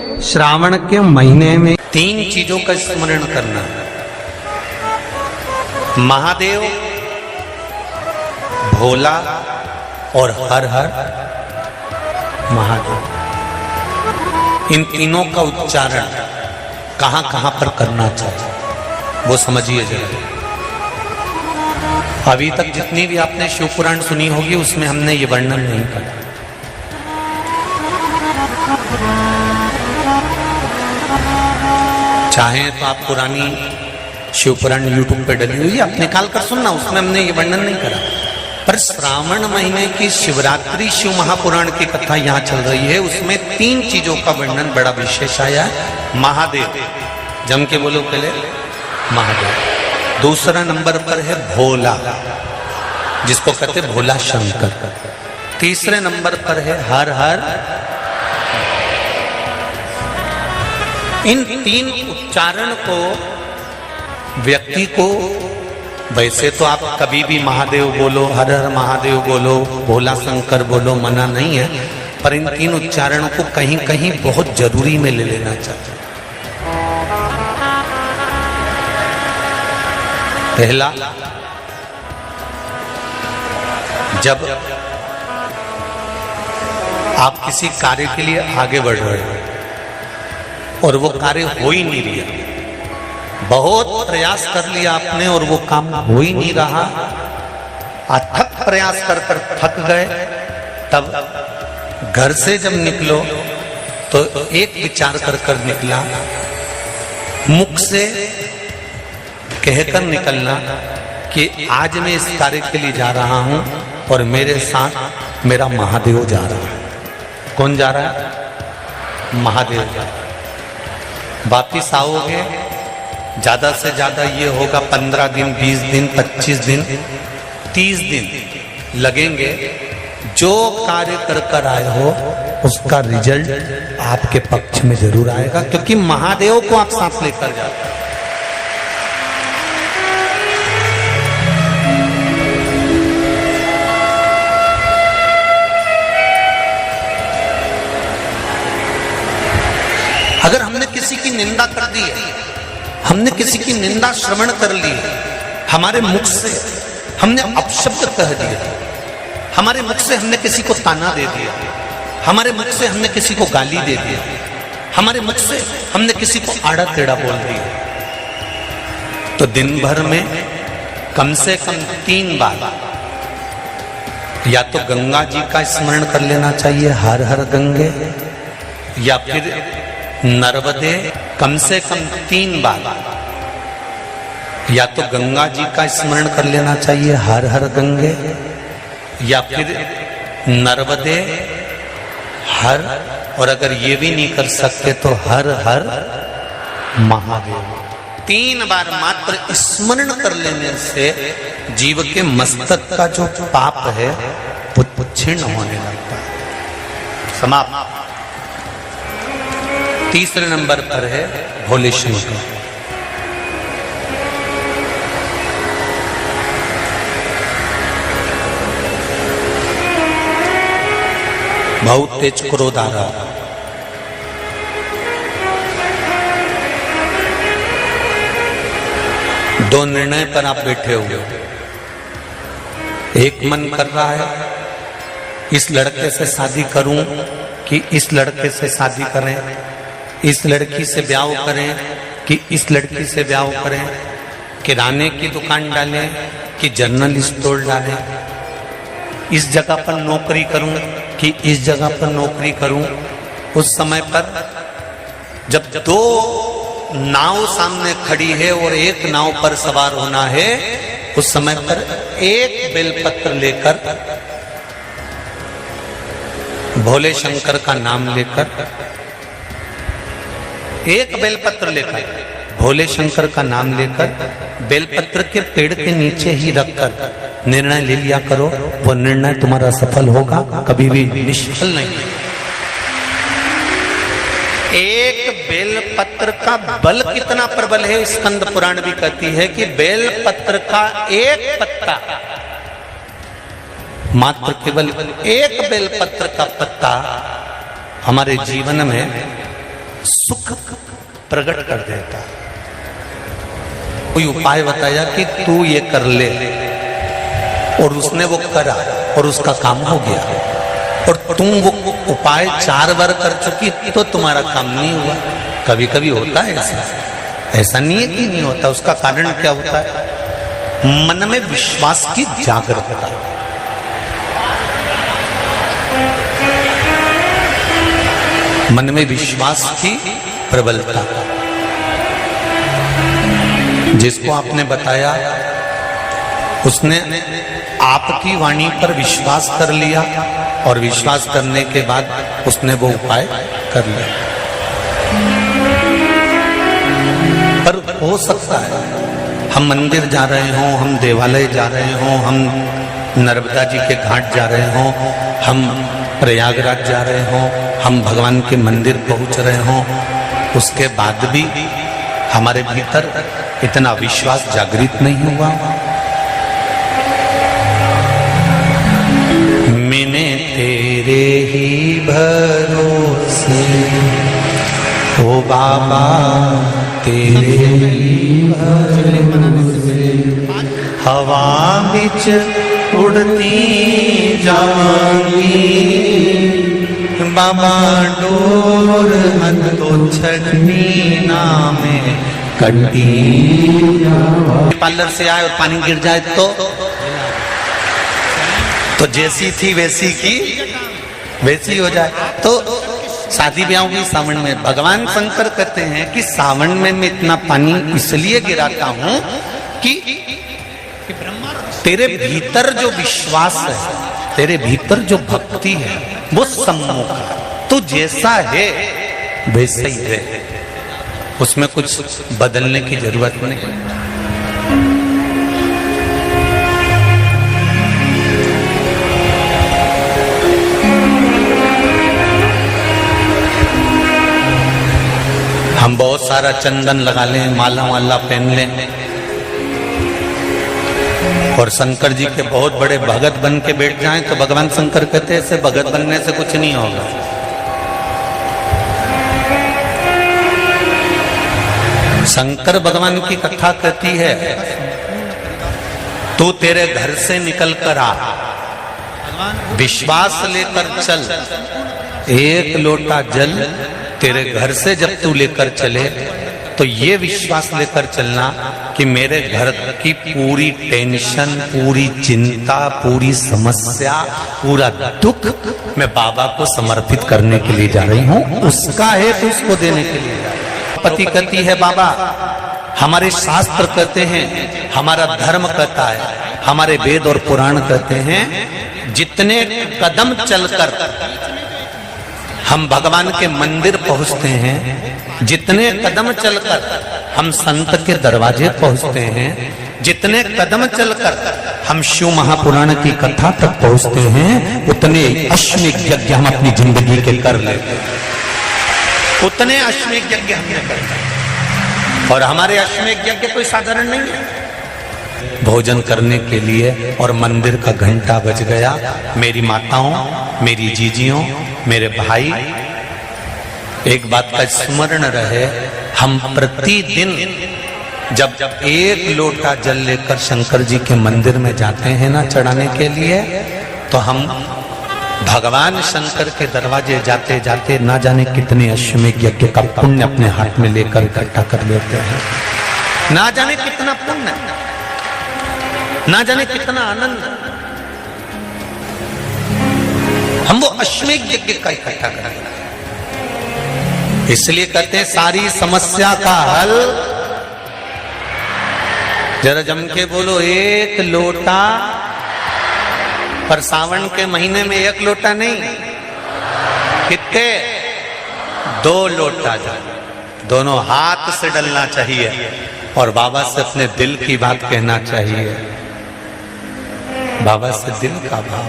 श्रावण के महीने में 3 चीजों का स्मरण करना। महादेव, भोला और हर हर महादेव। इन तीनों का उच्चारण कहां कहां पर करना चाहिए वो समझिए जरा। अभी तक जितनी भी आपने शिव पुराण सुनी होगी उसमें हमने ये वर्णन नहीं करा। चाहे तो आप पुरानी शिव पुराण यूट्यूब पे डली हुई आप निकाल कर सुनना, उसमें हमने ये वर्णन नहीं करा। पर श्रावण महीने की शिवरात्रि शिव महापुराण की कथा यहाँ चल रही है, उसमें 3 चीजों का वर्णन बड़ा विशेष आया है। महादेव, जम के बोलो पहले महादेव। दूसरा नंबर पर है भोला, जिसको कहते भोला शंकर। तीसरे नंबर पर है हर हर। इन 3 उच्चारण को व्यक्ति को, वैसे तो आप कभी भी महादेव बोलो, हर हर महादेव बोलो, भोला शंकर बोलो, मना नहीं है, पर इन 3 उच्चारणों को कहीं कहीं बहुत जरूरी में ले लेना चाहिए। पहला, जब आप किसी कार्य के लिए आगे बढ़ रहे हो और वो कार्य हो ही नहीं रहा, बहुत प्रयास कर लिया आपने और वो काम हो ही नहीं रहा, अथक प्रयास कर कर थक गए, तब घर से जब निकलो तो एक विचार कर कर निकला, मुख से कहकर निकलना कि आज मैं इस कार्य के लिए जा रहा हूं और मेरे साथ मेरा महादेव जा रहा है। कौन जा रहा है? महादेव जा रहा है। वापिस आओगे, ज्यादा से ज्यादा ये होगा 15 दिन, 20 दिन, 25 दिन, 30 दिन लगेंगे। जो कार्य कर कर आए हो उसका रिजल्ट आपके पक्ष में जरूर आएगा, क्योंकि महादेव को आप साथ लेकर जाते हैं। अगर हमने किसी की निंदा कर दी है, हमने किसी की निंदा श्रवण कर ली, हमारे मुख से हमने अपशब्द कह दिया, हमारे मुख से हमने किसी को ताना दे दिया, हमारे मुख से हमने किसी को गाली दे दिया, हमारे मुख से हमने किसी को आड़ा टेढ़ा बोल दिया, तो दिन भर में कम से कम 3 बार या तो गंगा जी का स्मरण कर लेना चाहिए, हर हर गंगे, या फिर नर्मदे, कम से कम 3 बार या तो गंगा जी का स्मरण कर लेना चाहिए, हर हर गंगे, या फिर नर्मदे हर, और अगर ये भी नहीं कर सकते तो हर हर महादेव। 3 बार मात्र स्मरण कर लेने से जीव के मस्तक का जो पाप है वो क्षीण होने लगता है। समाप्त। तीसरे नंबर पर है भोले शंकर। बहुत तेज क्रोध आ रहा, दो निर्णय पर आप बैठे हुए हो। एक मन कर रहा है इस लड़के से शादी करूं कि इस लड़के से शादी करें, इस लड़की से ब्याह करें कि इस लड़की से ब्याह करें, किराने की दुकान डालें कि जनरल स्टोर डालें, इस जगह पर नौकरी करूं कि इस जगह पर नौकरी करूं। उस समय पर जब 2 नाव सामने खड़ी है और एक नाव पर सवार होना है, उस समय पर एक बेलपत्र लेकर, भोले शंकर का नाम लेकर, एक बेलपत्र लेकर, भोले शंकर का नाम लेकर, बेलपत्र के पेड़ के नीचे ही रखकर निर्णय ले लिया करो, वो निर्णय तुम्हारा सफल होगा, कभी भी निष्फल नहीं। एक बेलपत्र का बल कितना प्रबल है, स्कंद पुराण भी कहती है कि बेलपत्र का एक पत्ता, मात्र केवल एक बेलपत्र का पत्ता हमारे जीवन में सुख प्रकट कर देता। कोई उपाय बताया कि तू ये कर ले, और उसने वो करा और उसका काम हो गया, और तुम वो उपाय 4 बार कर चुकी तो तुम्हारा काम नहीं हुआ। कभी कभी होता है ऐसा नहीं है कि नहीं होता। उसका कारण क्या होता है? मन में विश्वास की जागरूकता। मन में विश्वास की प्रबलता। जिसको आपने बताया उसने आपकी वाणी पर विश्वास कर लिया, और विश्वास करने के बाद उसने वो उपाय कर लिया। पर हो सकता है हम मंदिर जा रहे हों, हम देवालय जा रहे हों, हम नर्मदा जी के घाट जा रहे हों, हम प्रयागराज जा रहे हों, हम भगवान के मंदिर पहुंच रहे हों, उसके बाद भी हमारे भीतर इतना विश्वास जागृत नहीं हुआ। मैंने तेरे ही भरोसे ओ बाबा तेरे ही भरोसे हवा बिच उड़ती जाऊंगी बाबा डोर हन तो छटनी ना में कटी। पार्लर से आए और पानी गिर जाए तो जैसी थी वैसी की वैसी हो जाए। तो शादी ब्याह भी सावन में भगवान शंकर कहते हैं कि सावन में मैं इतना पानी इसलिए गिराता हूं कि तेरे भीतर जो विश्वास है, तेरे भीतर जो भक्ति है वो सम्मुख है। तो जैसा है वैसा ही है, उसमें कुछ बदलने की जरूरत नहीं। हम बहुत सारा चंदन लगा लें, माला वाला पहन लें, और शंकर जी के बहुत बड़े भगत बन के बैठ जाएं तो भगवान शंकर कहते हैं ऐसे भगत बनने से कुछ नहीं होगा। शंकर भगवान की कथा कहती है तू तेरे घर से निकल कर आ, विश्वास लेकर चल, एक लोटा जल तेरे घर से जब तू लेकर चले तो ये विश्वास लेकर चलना कि मेरे घर की पूरी टेंशन, पूरी चिंता, पूरी समस्या, पूरा दुख मैं बाबा को समर्पित करने के लिए जा रही हूँ। उसका है तो उसको देने के लिए जा रही हूँ। पति कहती है बाबा हमारे शास्त्र कहते हैं, हमारा धर्म कहता है, हमारे वेद और पुराण कहते हैं जितने कदम चलकर हम भगवान के मंदिर पहुंचते हैं, जितने कदम चलकर हम संत के दरवाजे पहुंचते हैं, जितने कदम चलकर हम शिव महापुराण की कथा तक पहुंचते हैं, उतने अश्वमेध यज्ञ हम अपनी जिंदगी के कर लेते हैं। उतने अश्वमेध यज्ञ हमने करते हैं, और हमारे अश्वमेध यज्ञ कोई साधारण नहीं है। भोजन करने के लिए और मंदिर का घंटा बज गया। मेरी माताओं, मेरी जीजियों, मेरे भाई, एक बात का स्मरण रहे, हम प्रतिदिन जब एक लोटा जल लेकर शंकर जी के मंदिर में जाते हैं ना चढ़ाने के लिए, तो हम भगवान शंकर के दरवाजे जाते जाते ना जाने कितने अश्वमेध यज्ञ का पुण्य अपने हाथ में लेकर इकट्ठा कर लेते हैं। ना जाने कितना पुण्य, ना जाने कितना आनंद हम वो अश्वमेध यज्ञ का इकट्ठा करें। इसलिए कहते हैं सारी समस्या का हल, जरा जम के बोलो, एक लोटा। पर सावन के महीने में एक लोटा नहीं, कितने? 2 लोटा जल दोनों हाथ से डलना चाहिए और बाबा से अपने दिल की बात कहना चाहिए। बाबा से दिल का भाव।